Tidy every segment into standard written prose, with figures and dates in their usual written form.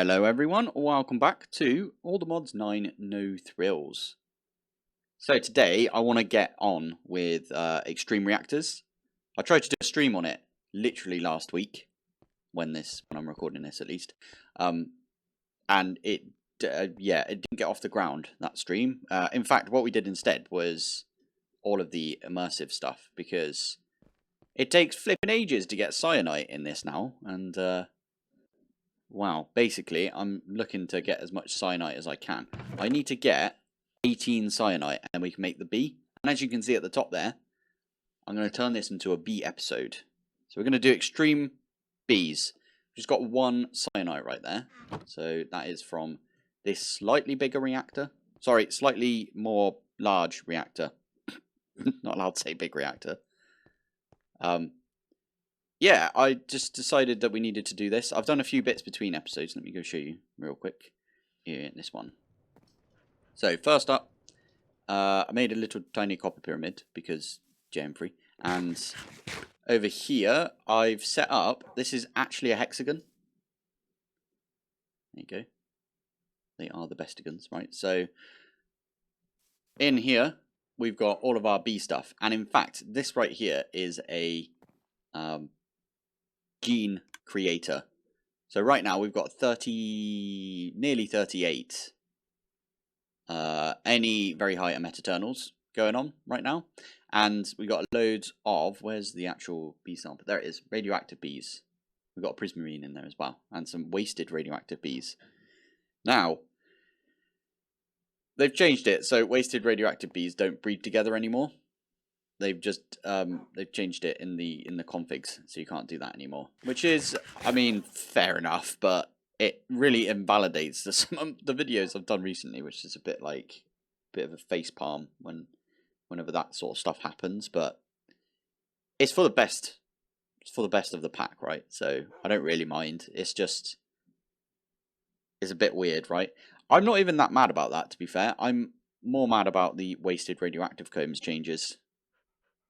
Hello everyone, welcome back to All the Mods 9 No Thrills. So today I want to get on with extreme reactors. I tried to do a stream on it literally last week, when I'm recording this at least, and it didn't get off the ground, that stream. In fact, what we did instead was all of the immersive stuff, because it takes flipping ages to get cyanite in this now, and wow, basically, I'm looking to get as much cyanite as I can. I need to get 18 cyanite, and then we can make the bee. And as you can see at the top there, I'm going to turn this into a bee episode. So we're going to do extreme bees. We've just got one cyanite right there. So that is from this slightly bigger reactor. Sorry, slightly more large reactor. Not allowed to say big reactor. Yeah, I just decided that we needed to do this. I've done a few bits between episodes. Let me go show you real quick here in this one. So first up, I made a little tiny copper pyramid because jam free. And over here, I've set up, this is actually a hexagon. There you go. They are the bestigons, right? So in here, we've got all of our bee stuff. And in fact, this right here is a gene creator. So right now we've got nearly 38 any very high emeternals going on right now, and we got loads of, where's the actual bee sample? There it is, radioactive bees. We've got a prismarine in there as well, and some wasted radioactive bees. Now they've changed it so wasted radioactive bees don't breed together anymore. They've just they've changed it in the configs, so you can't do that anymore. Which is, I mean, fair enough, but it really invalidates some of the videos I've done recently, which is a bit of a facepalm whenever that sort of stuff happens. But it's for the best. It's for the best of the pack, right? So I don't really mind. It's a bit weird, right? I'm not even that mad about that, to be fair. I'm more mad about the wasted radioactive combs changes.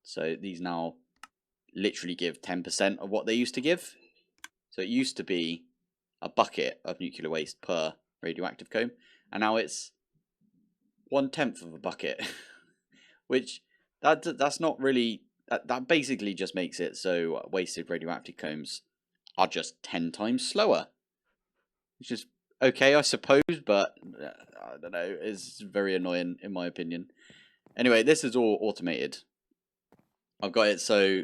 So these now literally give 10% of what they used to give. So it used to be a bucket of nuclear waste per radioactive comb, and now it's 1/10 of a bucket. Which that's not really, that basically just makes it so wasted radioactive combs are just 10 times slower. Which is okay, I suppose, but I don't know, it's very annoying in my opinion. Anyway, this is all automated. I've got it so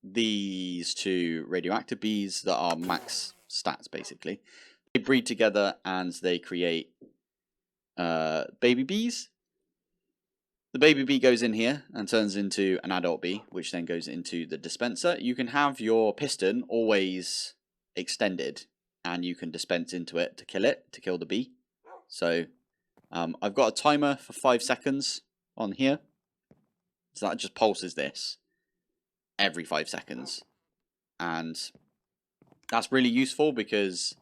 these two radioactive bees that are max stats, basically, they breed together and they create baby bees. The baby bee goes in here and turns into an adult bee, which then goes into the dispenser. You can have your piston always extended, and you can dispense into it to kill the bee. So I've got a timer for 5 seconds on here, so that just pulses this every 5 seconds, and that's really useful because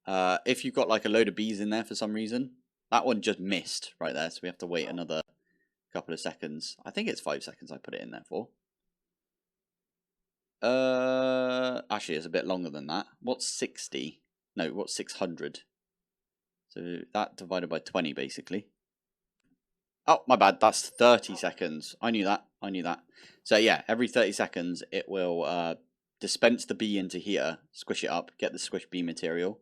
if you've got like a load of bees in there for some reason, that one just missed right there, so we have to wait another couple of seconds. I think it's 5 seconds I put it in there for. Actually it's a bit longer than that. What's 60? No, what's 600? So that divided by 20 basically. Oh, my bad, that's 30 seconds. I knew that. So yeah, every 30 seconds it will dispense the bee into here, squish it up, get the squish bee material.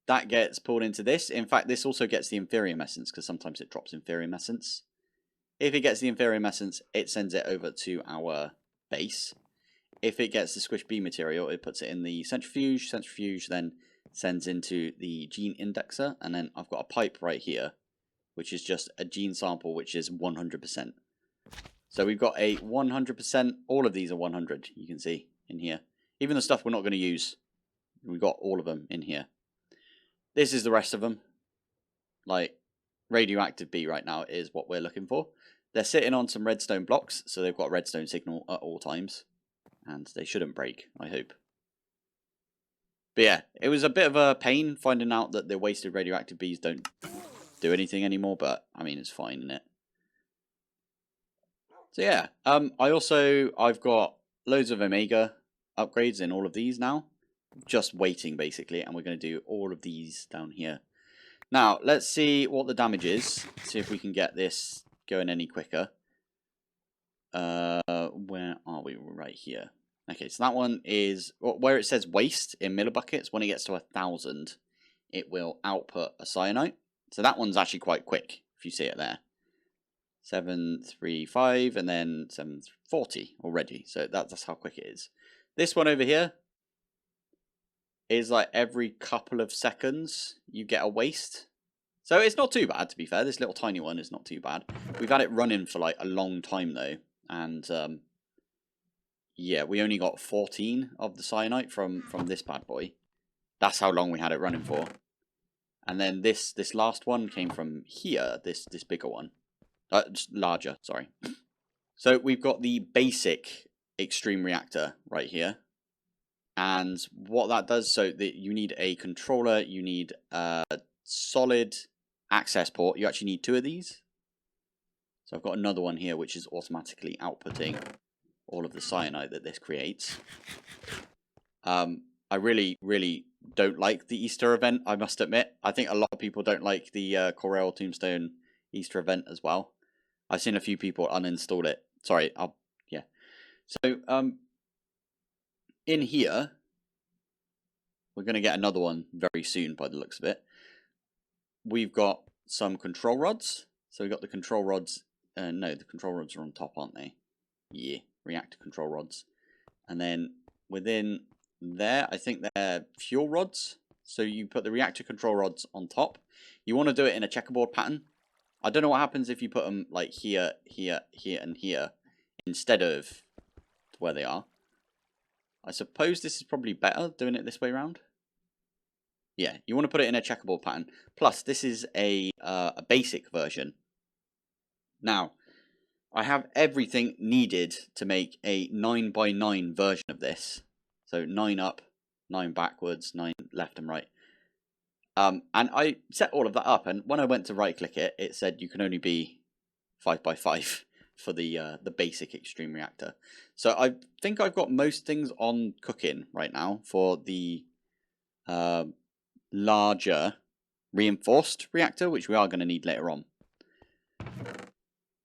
That gets pulled into this. In fact, this also gets the inferium essence, because sometimes it drops inferium essence. If it gets the inferium essence, it sends it over to our base. If it gets the squish bee material, it puts it in the centrifuge. Centrifuge then sends into the gene indexer, and then I've got a pipe right here, which is just a gene sample, which is 100%. So we've got a 100%, all of these are 100, you can see in here. Even the stuff we're not going to use, we've got all of them in here. This is the rest of them. Like, radioactive bee right now is what we're looking for. They're sitting on some redstone blocks, so they've got a redstone signal at all times. And they shouldn't break, I hope. But yeah, it was a bit of a pain finding out that the wasted radioactive bees don't do anything anymore, but I mean, it's fine, isn't it? So yeah, I've got loads of Omega upgrades in all of these now. just waiting basically, and we're going to do all of these down here. Now, let's see what the damage is. See if we can get this going any quicker. Where are we? We're right here. Okay, so that one is where it says waste in millibuckets. When it gets to 1,000, it will output a cyanite. So that one's actually quite quick, if you see it there. 735 and then 740 already. So that's how quick it is. This one over here is like every couple of seconds you get a waste. So it's not too bad, to be fair. This little tiny one is not too bad. We've had it running for like a long time though. And yeah, we only got 14 of the cyanite from this bad boy. That's how long we had it running for. And then this last one came from here, this bigger one. Larger, sorry. So we've got the basic extreme reactor right here. And what that does, so that you need a controller, you need a solid access port. You actually need 2 of these. So I've got another one here which is automatically outputting all of the cyanide that this creates. I really, really don't like the Easter event, I must admit. I think a lot of people don't like the Corel Tombstone Easter event as well. I've seen a few people uninstall it. Sorry, yeah. So, in here, we're going to get another one very soon by the looks of it. We've got some control rods. So we've got the control rods. No, the control rods are on top, aren't they? Yeah, reactor control rods. And then within there, I think they're fuel rods. So you put the reactor control rods on top. You want to do it in a checkerboard pattern. I don't know what happens if you put them like here, here, here, and here instead of where they are. I suppose this is probably better doing it this way around. Yeah, you want to put it in a checkerboard pattern. Plus, this is a basic version. Now, I have everything needed to make a 9x9 version of this. So 9 up, 9 backwards, 9 left and right. And I set all of that up, and when I went to right click it, it said you can only be 5x5 for the basic extreme reactor. So I think I've got most things on cooking right now for the larger reinforced reactor, which we are going to need later on.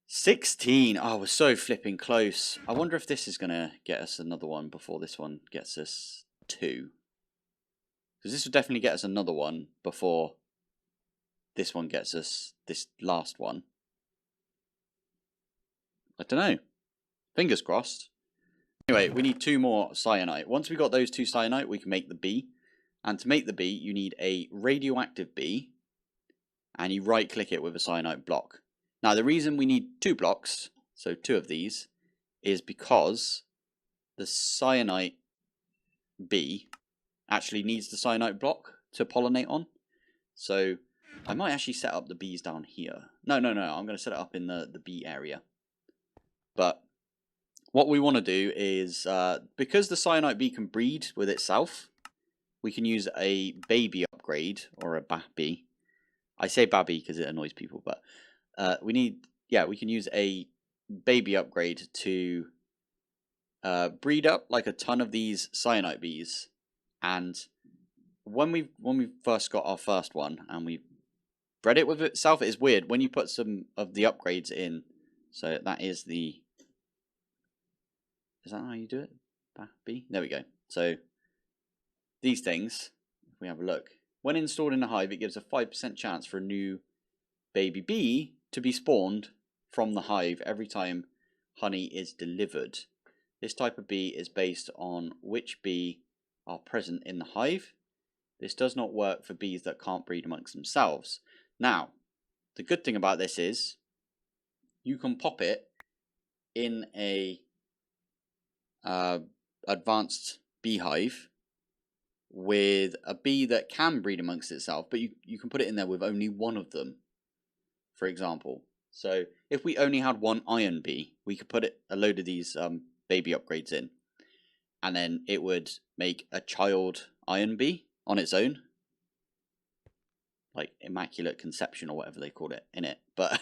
16. Oh, we're so flipping close. I wonder if this is going to get us another one before this one gets us 2. Because this would definitely get us another one before this one gets us this last one. I don't know. Fingers crossed. Anyway, we need 2 more cyanite. Once we got those 2 cyanite, we can make the B. And to make the B, you need a radioactive B. And you right click it with a cyanite block. Now, the reason we need 2 blocks, so 2 of these, is because the cyanite B actually needs the cyanite block to pollinate on. So I might actually set up the bees down here. No, I'm going to set it up in the bee area. But what we want to do is, because the cyanite bee can breed with itself, we can use a baby upgrade, or a babby. I say babby because it annoys people, but we can use a baby upgrade to breed up like a ton of these cyanite bees. And when we first got our first one and we bred it with itself, it is weird when you put some of the upgrades in. So that is the... Is that how you do it? Babby? There we go. So these things, if we have a look, when installed in a hive, it gives a 5% chance for a new baby bee to be spawned from the hive every time honey is delivered. This type of bee is based on which bee are present in the hive. This does not work for bees that can't breed amongst themselves. Now, the good thing about this is you can pop it in a advanced beehive with a bee that can breed amongst itself, but you can put it in there with only one of them, for example. So if we only had one iron bee, we could put a load of these baby upgrades in, and then it would make a child iron bee on its own, like Immaculate Conception or whatever they called it in it. But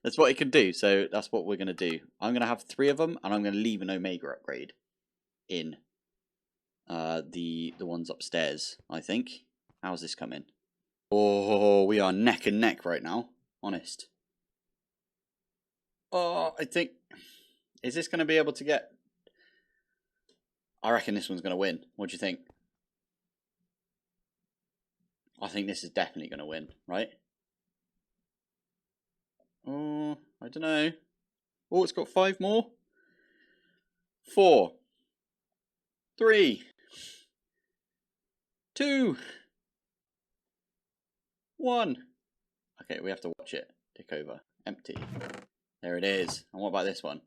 that's what it can do. So that's what we're going to do. I'm going to have 3 of them, and I'm going to leave an Omega upgrade in the ones upstairs, I think. How's this coming? Oh, we are neck and neck right now. Honest. Oh, I think... Is this going to be able to get... I reckon this one's going to win. What do you think? I think this is definitely going to win, right? Oh, I don't know. Oh, it's got 5 more. 4, 3, 2, 1. Okay, we have to watch it tick over. Empty. There it is. And what about this one?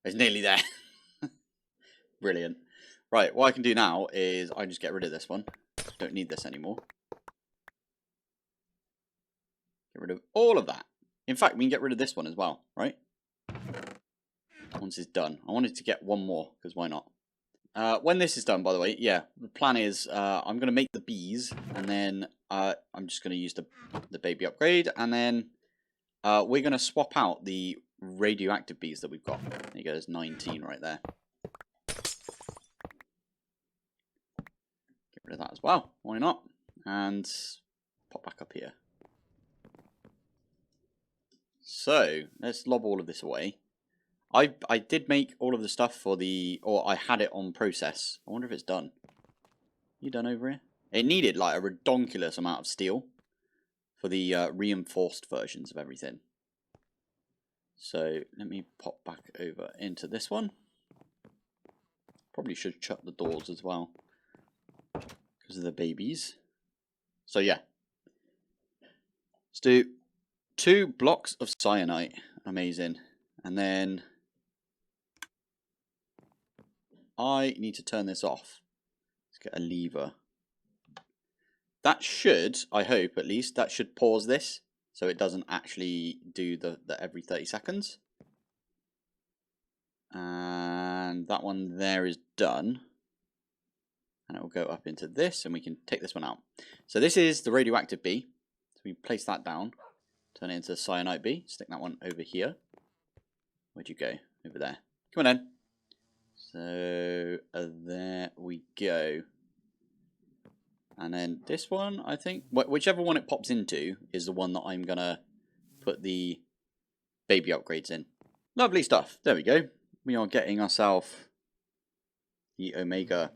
It's nearly there. Brilliant. Right, what I can do now is I just get rid of this one. Don't need this anymore. Get rid of all of that. In fact, we can get rid of this one as well, right? Once it's done. I wanted to get one more, because why not? When this is done, by the way, yeah, the plan is I'm going to make the bees, and then I'm just going to use the baby upgrade, and then we're going to swap out the radioactive bees that we've got. There you go, there's 19 right there. Get rid of that as well, why not? And pop back up here. So, let's lob all of this away. I did make all of the stuff for the... Or I had it on process. I wonder if it's done. You done over here? It needed like a redonkulous amount of steel for the reinforced versions of everything. So let me pop back over into this one. Probably should shut the doors as well because of the babies. So yeah. Let's do 2 blocks of cyanite. Amazing. And then... I need to turn this off. Let's get a lever. That should, I hope at least, that should pause this. So it doesn't actually do the every 30 seconds. And that one there is done. And it will go up into this and we can take this one out. So this is the radioactive bee. So we place that down. Turn it into the cyanite bee. Stick that one over here. Where'd you go? Over there. Come on in. So there we go. And then this one, I think, whichever one it pops into is the one that I'm going to put the baby upgrades in. Lovely stuff. There we go. We are getting ourselves the Omega.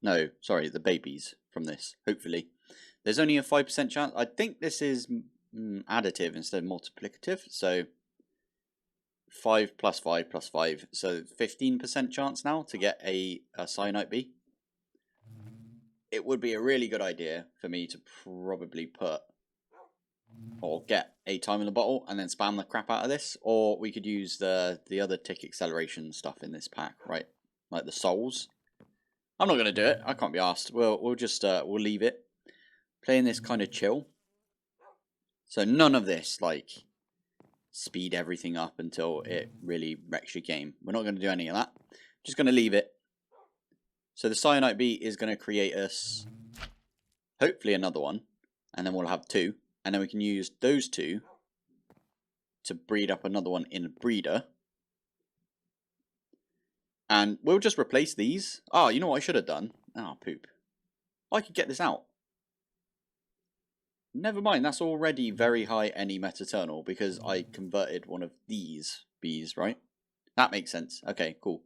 No, sorry, the babies from this, hopefully. There's only a 5% chance. I think this is additive instead of multiplicative. So 5 plus 5 plus 5. So 15% chance now to get a cyanite bee. It would be a really good idea for me to probably put or get a time in the bottle and then spam the crap out of this, or we could use the other tick acceleration stuff in this pack, right? Like the souls. I'm not gonna do it. I can't be asked. We'll just we'll leave it. Playing this kind of chill. So none of this like speed everything up until it really wrecks your game. We're not gonna do any of that. Just gonna leave it. So the cyanite bee is going to create us, hopefully, another one. And then we'll have 2. And then we can use those 2 to breed up another one in a breeder. And we'll just replace these. Oh, you know what I should have done? Oh, poop. I could get this out. Never mind, that's already very high any metaternal because I converted one of these bees, right? That makes sense. Okay, cool.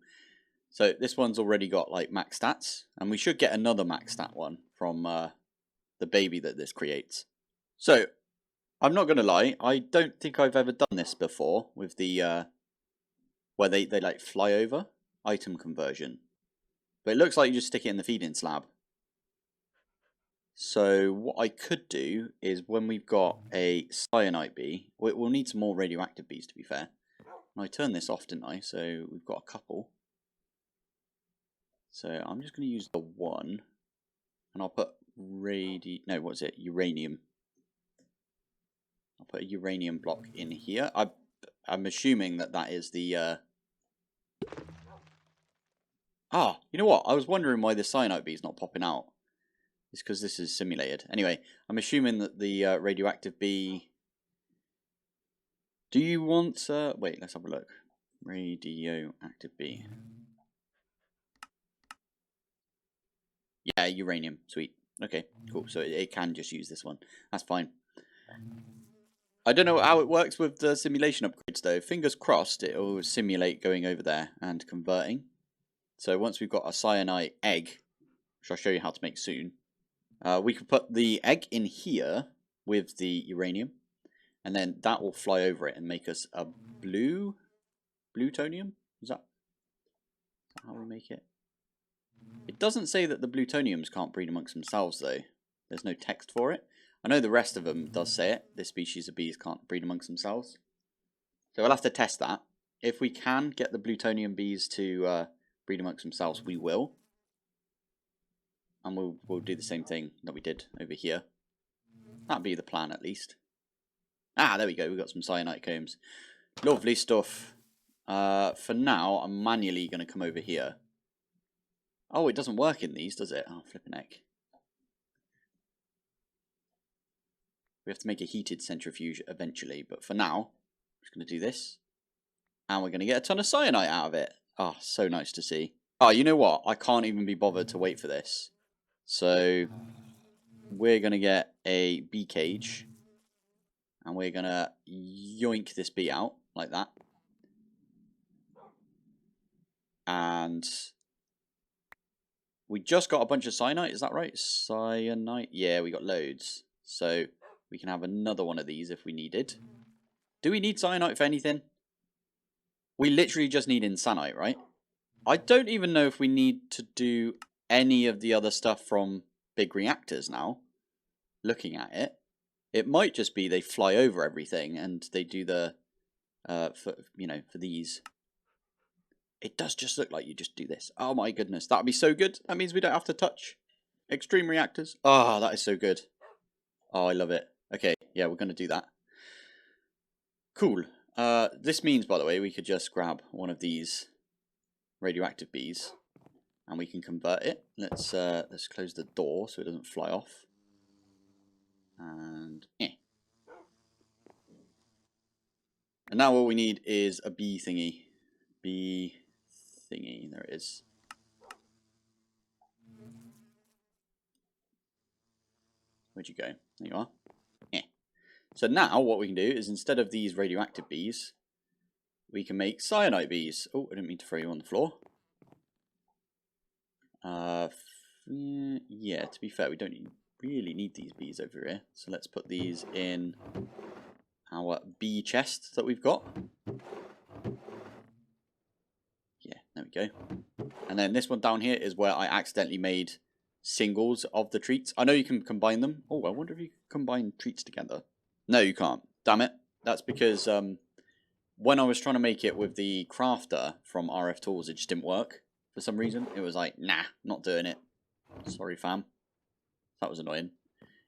So this one's already got like max stats, and we should get another max stat one from the baby that this creates. So I'm not going to lie, I don't think I've ever done this before with the where they like fly over item conversion. But it looks like you just stick it in the feeding slab. So what I could do is when we've got a cyanite bee, we'll need some more radioactive bees to be fair. And I turned this off, didn't I? So we've got a couple. So I'm just going to use the 1, and I'll put uranium. I'll put a uranium block in here. I'm assuming that is the... you know what? I was wondering why the cyanite bee is not popping out. It's because this is simulated. Anyway, I'm assuming that the radioactive bee... Do you want... wait, let's have a look. Radioactive bee. Yeah, uranium. Sweet. Okay, cool. So it can just use this one. That's fine. I don't know how it works with the simulation upgrades though. Fingers crossed it will simulate going over there and converting. So once we've got a cyanite egg, which I'll show you how to make soon, we can put the egg in here with the uranium, and then that will fly over it and make us a plutonium. Is that how we make it? It doesn't say that the plutoniums can't breed amongst themselves though. There's no text for it. I know the rest of them does say it. This species of bees can't breed amongst themselves. So we'll have to test that. If we can get the plutonium bees to breed amongst themselves, we will. And we'll do the same thing that we did over here. That'd be the plan at least. Ah, there we go. We've got some cyanite combs. Lovely stuff. For now, I'm manually going to come over here. Oh, it doesn't work in these, does it? Oh, flipping heck. We have to make a heated centrifuge eventually, but for now, I'm just going to do this. And we're going to get a ton of cyanite out of it. Oh, so nice to see. Oh, you know what? I can't even be bothered to wait for this. So, we're going to get a bee cage. And we're going to yoink this bee out, like that. And we just got a bunch of cyanite, is that right? Cyanite? Yeah, we got loads. So, we can have another one of these if we needed. Do we need cyanite for anything? We literally just need Insanite, right? I don't even know if we need to do any of the other stuff from big reactors now. Looking at it, it might just be they fly over everything and they do the, for these. It does just look like you just do this. Oh my goodness, that would be so good. That means we don't have to touch extreme reactors. Oh, that is so good. Oh, I love it. Okay, yeah, we're going to do that. Cool. This means, by the way, we could just grab one of these radioactive bees and we can convert it. Let's close the door so it doesn't fly off. And and now all we need is a bee thingy. Bee thingy, there it is. Where'd you go? There you are. So now what we can do is instead of these radioactive bees, we can make cyanite bees. Oh, I didn't mean to throw you on the floor. Yeah, to be fair, we don't really need these bees over here. So let's put these in our bee chest that we've got. Yeah, there we go. And then this one down here is where I accidentally made singles of the treats. I know you can combine them. Oh, I wonder if you can combine treats together. No, you can't. Damn it. That's because when I was trying to make it with the crafter from RF Tools, it just didn't work for some reason. It was like, nah, not doing it. Sorry, fam. That was annoying.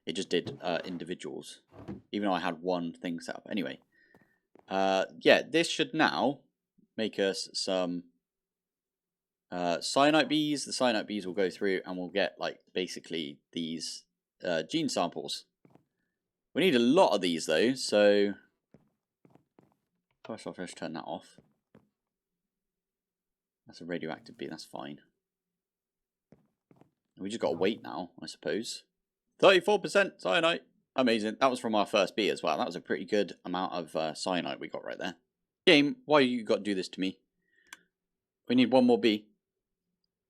It just did individuals, even though I had one thing set up. Anyway, yeah, this should now make us some cyanite bees. The cyanite bees will go through and we'll get like basically these gene samples. We need a lot of these though, so first I'll just turn that off. That's a radioactive bee, that's fine. We just got to wait now, I suppose. 34% cyanite. Amazing. That was from our first bee as well. That was a pretty good amount of cyanite we got right there. Game, why you got to do this to me? We need one more bee.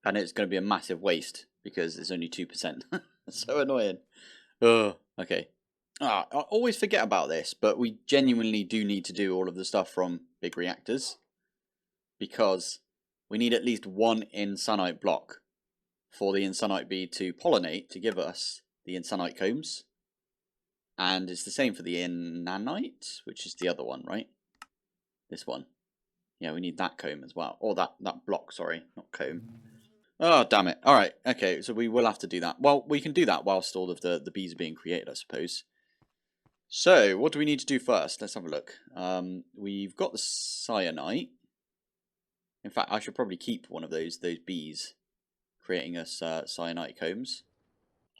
And it's going to be a massive waste because it's only 2%. So annoying. Ugh. Okay. I always forget about this, but we genuinely do need to do all of the stuff from big reactors. Because we need at least one Insanite block for the Insanite bee to pollinate to give us the Insanite combs. And it's the same for the Insanite, which is the other one, right? This one. Yeah, we need that comb as well. Or that block, sorry, not comb. Oh, damn it. Alright, okay, so we will have to do that. Well, we can do that whilst all of the bees are being created, I suppose. So, what do we need to do first? Let's have a look. We've got the cyanite. In fact, I should probably keep one of those bees creating us cyanite combs.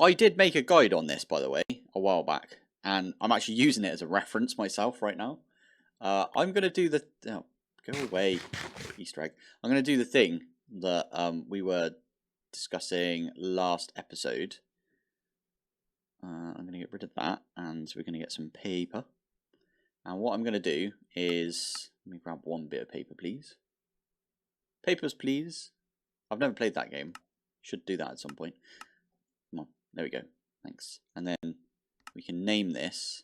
I did make a guide on this, by the way, a while back. And I'm actually using it as a reference myself right now. I'm going to do the... Oh, go away, Easter egg. I'm going to do the thing that we were discussing last episode. I'm going to get rid of that, and we're going to get some paper. And what I'm going to do is, let me grab one bit of paper, please. Papers, please. I've never played that game. Should do that at some point. Come on, there we go. Thanks. And then we can name this.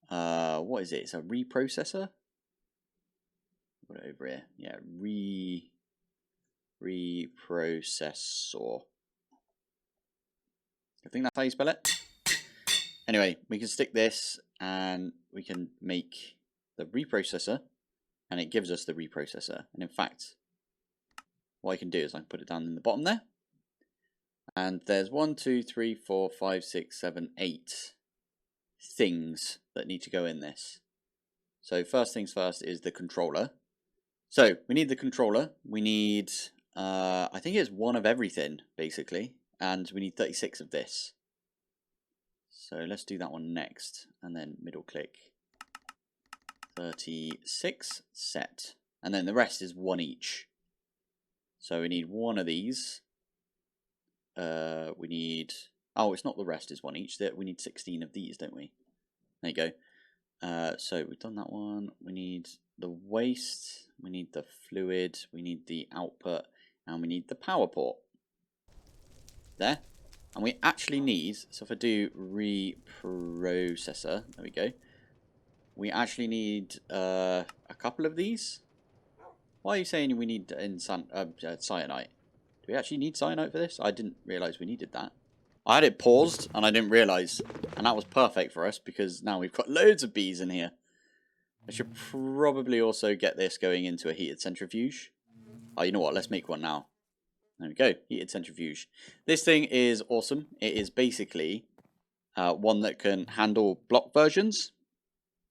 What is it? It's a reprocessor. Put it over here. Yeah, reprocessor. I think that's how you spell it. Anyway, we can stick this and we can make the reprocessor, and it gives us the reprocessor. And in fact, what I can do is I can put it down in the bottom there. And there's 1, 2, 3, 4, 5, 6, 7, 8 things that need to go in this. So first things first is the controller. So we need the controller. We need, I think it's one of everything, basically. And we need 36 of this. So let's do that one next. And then middle click. 36 set. And then the rest is one each. So we need one of these. We need... Oh, it's not the rest is one each. We need 16 of these, don't we? There you go. So we've done that one. We need the waste. We need the fluid. We need the output. And we need the power port. There. And we actually need... So if I do reprocessor, there we go. We actually need a couple of these. Why are you saying we need cyanite? Do we actually need cyanite for this? I didn't realise we needed that. I had it paused and I didn't realise. And that was perfect for us because now we've got loads of bees in here. I should probably also get this going into a heated centrifuge. Oh, you know what? Let's make one now. There we go. Heated centrifuge. This thing is awesome. It is basically one that can handle block versions.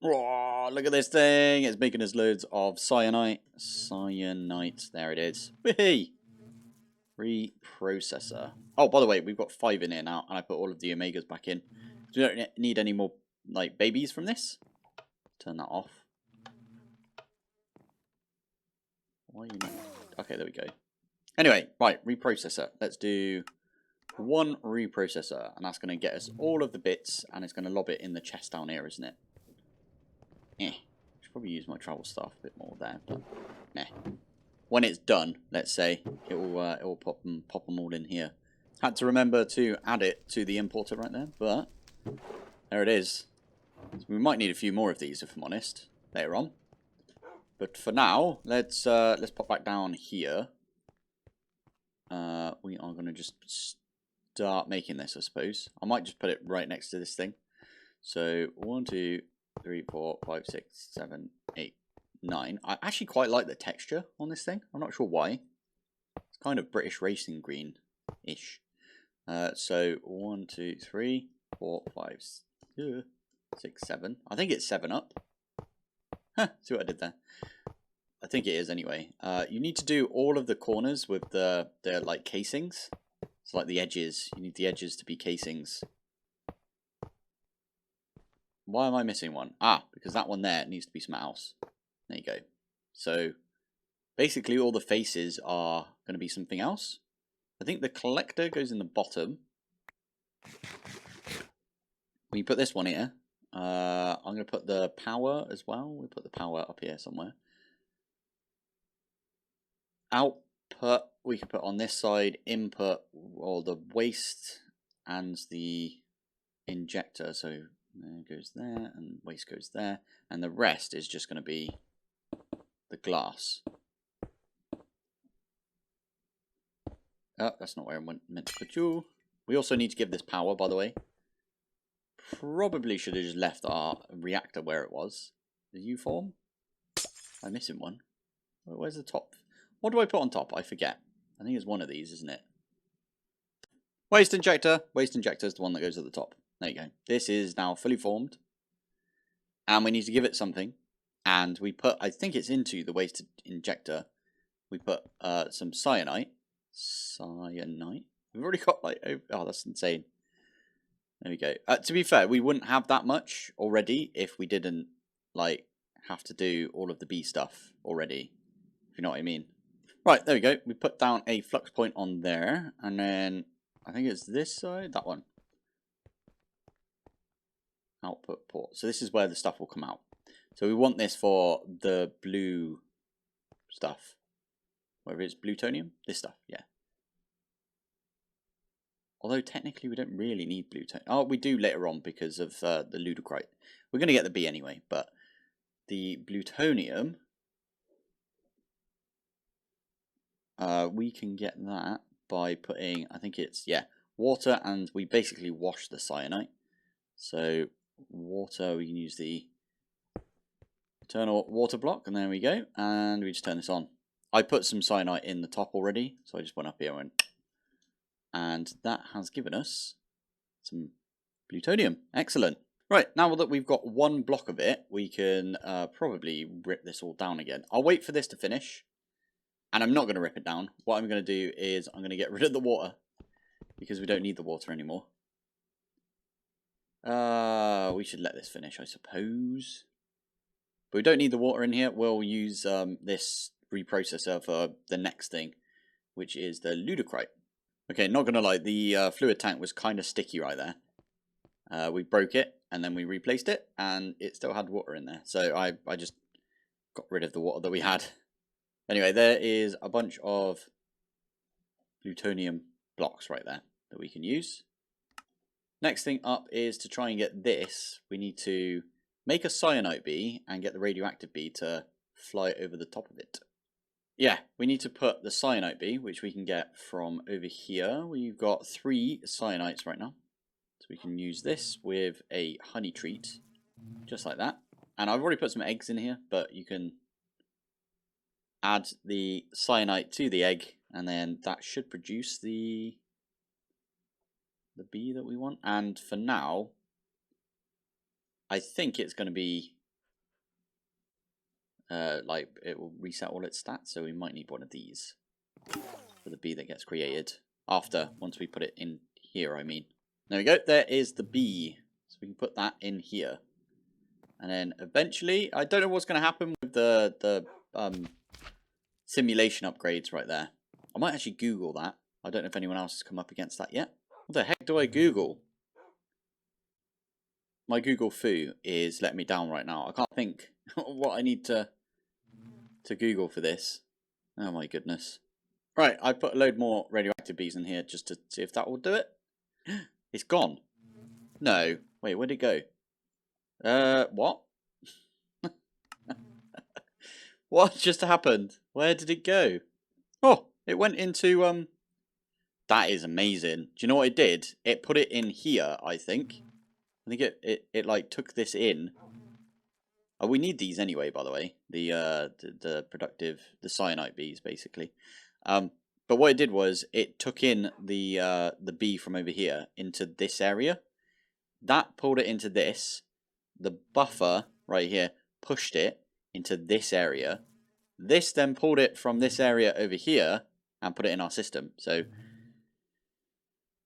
Oh, look at this thing. It's making us loads of cyanite. Cyanite. There it is. Whee! Reprocessor. Oh, by the way, we've got 5 in here now, and I put all of the omegas back in. So we don't need any more like babies from this. Turn that off. Why are you not? Okay, there we go. Anyway, right, reprocessor. Let's do one reprocessor, and that's going to get us all of the bits, and it's going to lob it in the chest down here, isn't it? Should probably use my travel staff a bit more there, but when it's done, let's say, it will pop them all in here. Had to remember to add it to the importer right there, but there it is. So we might need a few more of these, if I'm honest, later on. But for now, let's pop back down here. We are going to just start making this, I suppose. I might just put it right next to this thing. So 1, 2, 3, 4, 5, 6, 7, 8, 9. I actually quite like the texture on this thing. I'm not sure why. It's kind of British racing green-ish. So 1, 2, 3, 4, 5, 6, 7. I think it's 7 up. Huh, see what I did there. I think it is anyway. You need to do all of the corners with the like casings. It's like the edges. You need the edges to be casings. Why am I missing one? Ah, because that one there needs to be something else. There you go. So basically all the faces are going to be something else. I think the collector goes in the bottom. We put this one here. I'm going to put the power as well. We'll put the power up here somewhere. Output we can put on this side. Input, or the waste and the injector. So there goes there, and waste goes there, and the rest is just going to be the glass. Oh, that's not where I meant to put you. We also need to give this power, by the way. Probably should have just left our reactor where it was. The U form? I'm missing one. Where's the top? What do I put on top? I forget. I think it's one of these, isn't it? Waste injector. Waste injector is the one that goes at the top. There you go. This is now fully formed. And we need to give it something. And we put, I think it's into the waste injector. We put some cyanite. Cyanite. We've already got like, oh, that's insane. There we go. To be fair, we wouldn't have that much already if we didn't like have to do all of the bee stuff already. If you know what I mean. Right, there we go. We put down a flux point on there, and then I think it's this side, that one. Output port. So this is where the stuff will come out. So we want this for the blue stuff. Whether it's plutonium, this stuff, yeah. Although technically we don't really need plutonium. Oh, we do later on because of the ludicrite. We're going to get the B anyway, but the plutonium, we can get that by putting, I think it's, yeah, water, and we basically wash the cyanide. So water, we can use the eternal water block, and there we go, and we just turn this on. I put some cyanide in the top already, so I just went up here and that has given us some plutonium. Excellent. Right, now that we've got one block of it, we can probably rip this all down again. I'll wait for this to finish, and I'm not going to rip it down. What I'm going to do is I'm going to get rid of the water, because we don't need the water anymore. We should let this finish, I suppose. But we don't need the water in here. We'll use this reprocessor for the next thing, which is the ludicrite. Okay, not going to lie, the fluid tank was kind of sticky right there. We broke it, and then we replaced it, and it still had water in there. So I just got rid of the water that we had. Anyway, there is a bunch of plutonium blocks right there that we can use. Next thing up is to try and get this. We need to make a cyanide bee and get the radioactive bee to fly over the top of it. Yeah, we need to put the cyanide bee, which we can get from over here. We've got 3 cyanides right now. So we can use this with a honey treat, just like that. And I've already put some eggs in here, but you can add the cyanide to the egg, and then that should produce the bee that we want. And for now, I think it's going to be like it will reset all its stats, so we might need one of these for the bee that gets created after, once we put it in here, I mean. There we go, there is the bee. So we can put that in here. And then eventually, I don't know what's going to happen with the simulation upgrades right there. I might actually Google that. I don't know if anyone else has come up against that yet. What the heck do I Google? My Google foo is letting me down right now. I can't think what I need to Google for this. Oh my goodness. Right, I put a load more radioactive bees in here just to see if that will do it. It's gone. No. Wait, where'd it go? What? What just happened? Where did it go? Oh, it went into, that is amazing. Do you know what it did? It put it in here, I think. I think it like took this in. Oh, we need these anyway, by the way. The productive, the cyanide bees, basically. But what it did was it took in the bee from over here into this area. That pulled it into this. The buffer right here pushed it into this area. This then pulled it from this area over here and put it in our system. So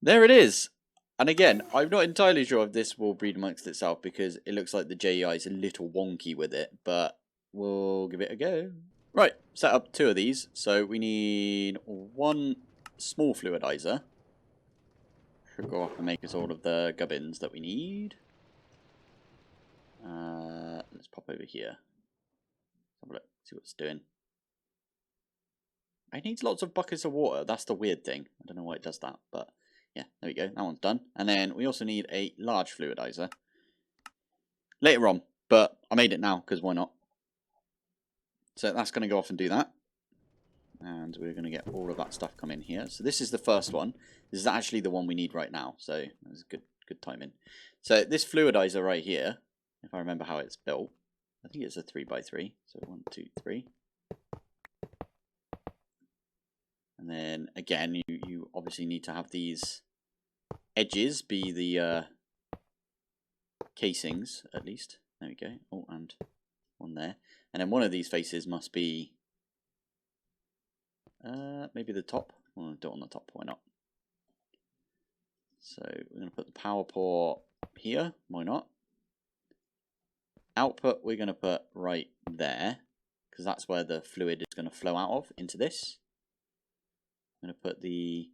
there it is. And again, I'm not entirely sure if this will breed amongst itself, because it looks like the JEI is a little wonky with it, but we'll give it a go. Right, set up 2 of these. So we need 1 small fluidizer. Should go off and make us all of the gubbins that we need. Let's pop over here. Have a look, see what it's doing. It needs lots of buckets of water. That's the weird thing. I don't know why it does that, but yeah, there we go. That one's done. And then we also need a large fluidizer later on, but I made it now because why not? So that's going to go off and do that. And we're going to get all of that stuff come in here. So this is the first one. This is actually the one we need right now. So that's good timing. So this fluidizer right here, if I remember how it's built, I think it's a 3x3. So 1, 2, 3. And then again, you obviously need to have these edges be the casings, at least. There we go. Oh, and one there. And then one of these faces must be maybe the top. We'll do it on the top, why not? So we're going to put the power port here, why not? Output we're going to put right there, because that's where the fluid is going to flow out of into this. I'm going to put the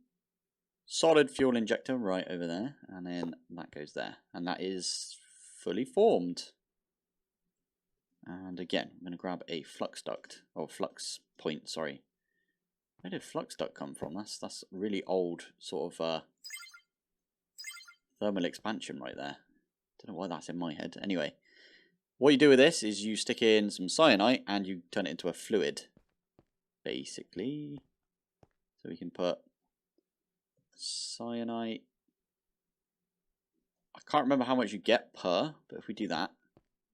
solid fuel injector right over there, and then that goes there, and that is fully formed. And again, I'm going to grab a flux duct, or flux point, sorry. Where did flux duct come from? That's really old sort of thermal expansion right there. Don't know why that's in my head. Anyway, what you do with this is you stick in some cyanite and you turn it into a fluid, basically. So we can put cyanite. I can't remember how much you get per, but if we do that,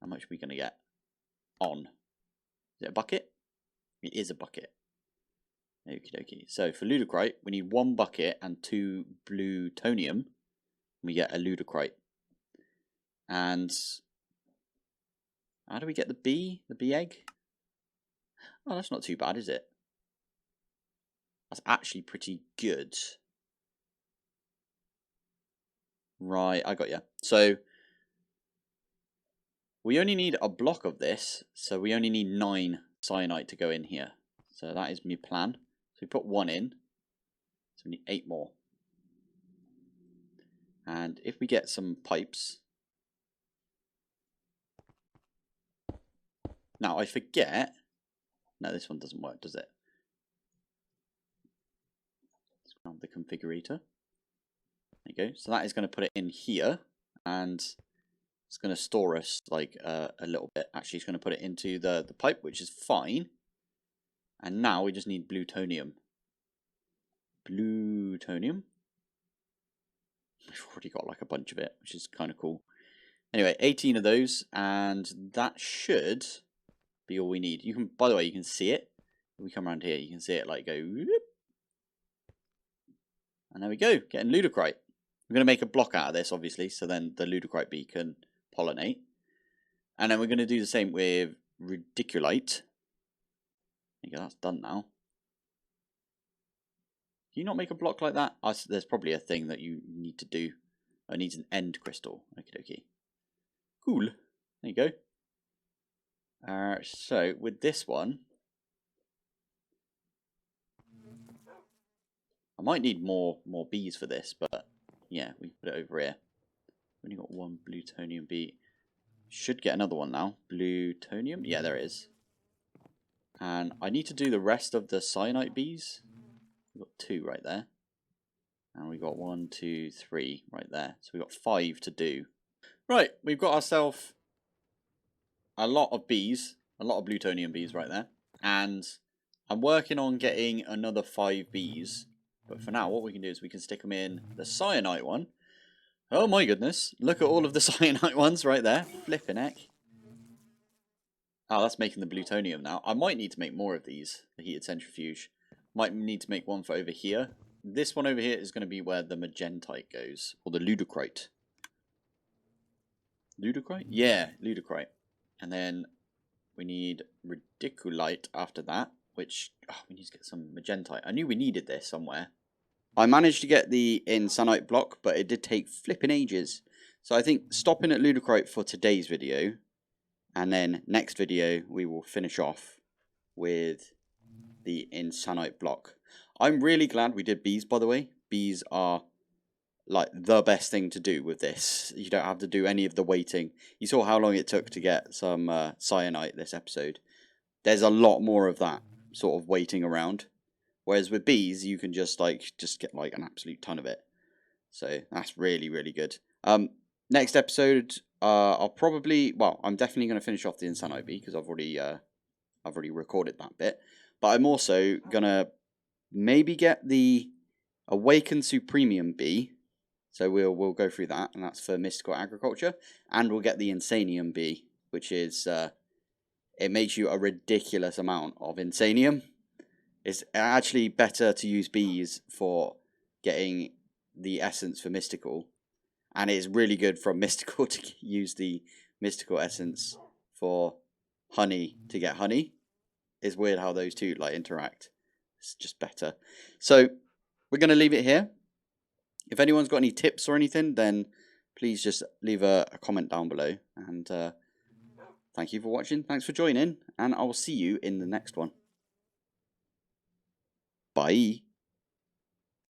how much are we going to get on? Is it a bucket? It is a bucket. Okie dokie. So for ludicrite, we need 1 bucket and 2 plutonium. We get a ludicrite. And how do we get the bee? The bee egg? Oh, that's not too bad, is it? That's actually pretty good. Right, I got you. So we only need a block of this, so we only need 9 cyanite to go in here. So that is my plan. So we put 1 in, so we need 8 more. And if we get some pipes. Now I forget. No, this one doesn't work, does it? Let's grab the configurator. There you go. So that is going to put it in here, and it's going to store us like a little bit. Actually, it's going to put it into the pipe, which is fine. And now we just need plutonium. Plutonium. We've already got like a bunch of it, which is kind of cool. Anyway, 18 of those, and that should be all we need. You can, by the way, you can see it. If we come around here, you can see it like go, whoop. And there we go, getting ludicrite. We're going to make a block out of this, obviously, so then the ludicrite bee can pollinate. And then we're going to do the same with radiculite. I think that's done now. Can you not make a block like that? There's probably a thing that you need to do. It needs an end crystal. Okie dokie. Cool. There you go. So with this one, I might need more bees for this, but yeah, we can put it over here. We've only got 1 plutonium bee. Should get another one now. Plutonium? Yeah, there it is. And I need to do the rest of the cyanite bees. We've got 2 right there. And we've got 1, 2, 3 right there. So we've got 5 to do. Right, we've got ourselves a lot of bees. A lot of plutonium bees right there. And I'm working on getting another 5 bees. But for now, what we can do is we can stick them in the cyanite one. Oh my goodness. Look at all of the cyanite ones right there. Flipping heck. Oh, that's making the plutonium now. I might need to make more of these. The heated centrifuge. Might need to make one for over here. This one over here is going to be where the magentite goes. Or the ludicrite. Ludicrite? Yeah, ludicrite. And then we need radiculite after that. Which, we need to get some magentite. I knew we needed this somewhere. I managed to get the Insanite block, but it did take flipping ages. So I think stopping at ludicrite for today's video. And then next video we will finish off with the Insanite block. I'm really glad we did bees, by the way. Bees are like the best thing to do with this. You don't have to do any of the waiting. You saw how long it took to get some cyanite this episode. There's a lot more of that sort of waiting around. Whereas with bees, you can just get like an absolute ton of it. So that's really, really good. Next episode, I'll probably, well, I'm definitely going to finish off the Insanite bee because I've already recorded that bit. But I'm also gonna maybe get the Awakened Supremium bee. So we'll go through that, and that's for mystical agriculture. And we'll get the Insanium bee, which is it makes you a ridiculous amount of Insanium. It's actually better to use bees for getting the essence for mystical. And it's really good from mystical to use the mystical essence for honey to get honey. It's weird how those two like interact. It's just better. So we're going to leave it here. If anyone's got any tips or anything, then please just leave a comment down below. And thank you for watching. Thanks for joining. And I will see you in the next one. Bye.